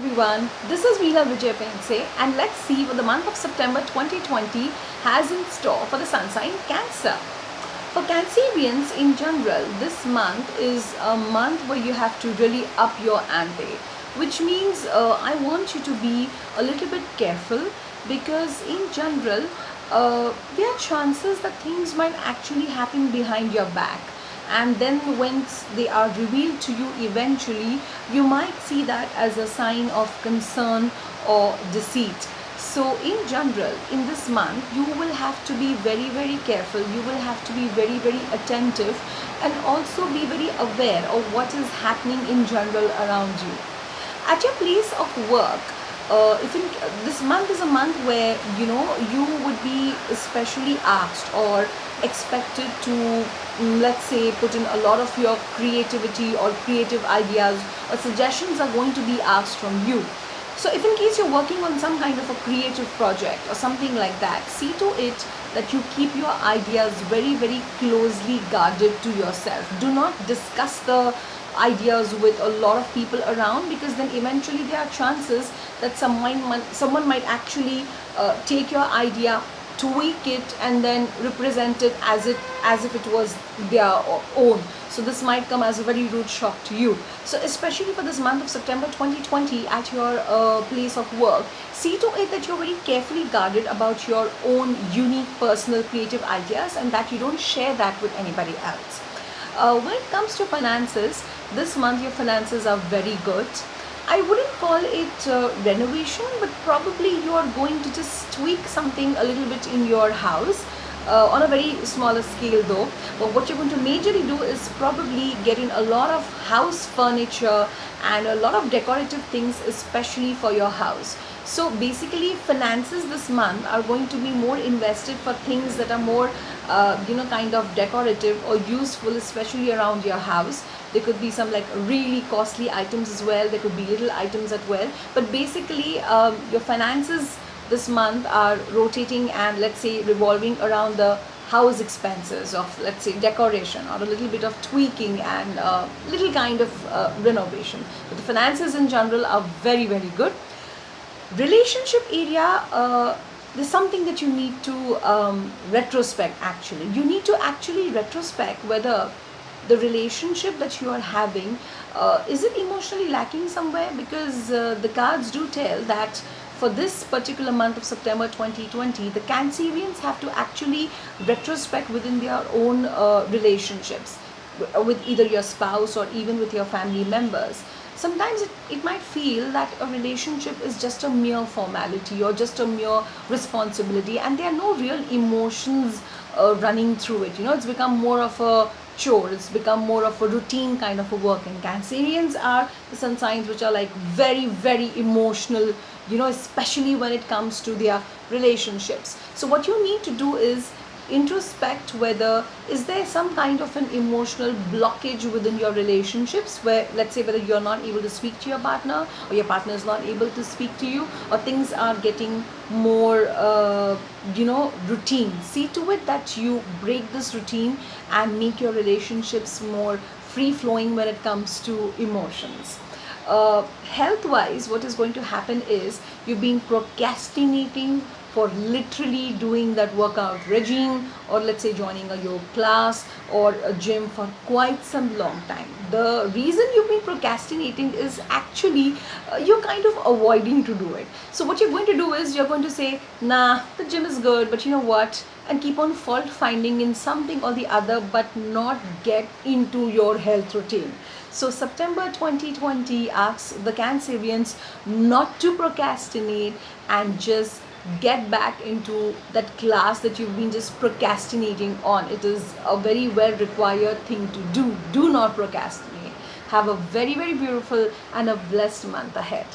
everyone, this is Veena Vijay Pense and let's see what the month of September 2020 has in store for the sun sign Cancer. For Cancerians in general, this month is a month where you have to really up your ante, which means I want you to be a little bit careful because in general, there are chances that things might actually happen behind your back, and then once they are revealed to you eventually, you might see that as a sign of concern or deceit. So in general, in this month you will have to be very careful, you will have to be very attentive, and also be very aware of what is happening in general around you at your place of work. If in, This month is a month where you would be especially asked or expected to, let's say, put in a lot of your creativity or creative ideas, or suggestions are going to be asked from you. So if in case you're working on some kind of a creative project or something like that, see to it that you keep your ideas very closely guarded to yourself. Do not discuss the ideas with a lot of people around, because then eventually there are chances that someone might actually take your idea, tweak it, and then represent it as if it was their own. So this might come as a very rude shock to you. So especially for this month of September 2020 at your place of work, see to it that you're very carefully guarded about your own unique personal creative ideas, and that you don't share that with anybody else. When it comes to finances, this month your finances are very good. I wouldn't call it renovation, but probably you are going to just tweak something a little bit in your house, on a very smaller scale though. But what you're going to majorly do is probably get in a lot of house furniture and a lot of decorative things, especially for your house. So basically finances this month are going to be more invested for things that are more kind of decorative or useful, especially around your house. There could be some like really costly items as well, there could be little items as well, but basically your finances this month are rotating and, let's say, revolving around the house expenses of, let's say, decoration or a little bit of tweaking and little kind of renovation. But the finances in general are very good. Relationship area, there's something that you need to retrospect. Actually, you need to actually retrospect whether the relationship that you are having, is it emotionally lacking somewhere, because the cards do tell that for this particular month of September 2020, the Cancerians have to actually retrospect within their own relationships with either your spouse or even with your family members. Sometimes it might feel that a relationship is just a mere formality or just a mere responsibility, and there are no real emotions running through it. It's become more of a chore, it's become more of a routine kind of a work. And Cancerians are the sun signs which are like very emotional, especially when it comes to their relationships. So what you need to do is introspect whether is there some kind of an emotional blockage within your relationships, where, let's say, whether you're not able to speak to your partner or your partner is not able to speak to you, or things are getting more routine. See to it that you break this routine and make your relationships more free flowing when it comes to emotions. Health wise, what is going to happen is you've been procrastinating for literally doing that workout regime, or let's say joining a yoga class or a gym for quite some long time. The reason you've been procrastinating is actually you're kind of avoiding to do it. So what you're going to do is you're going to say, nah, the gym is good, but you know what, and keep on fault finding in something or the other, but not get into your health routine. So September 2020 asks the Cancerians not to procrastinate and just get back into that class that you've been just procrastinating on. It is a very well required thing to do. Do not procrastinate. Have a very beautiful and a blessed month ahead.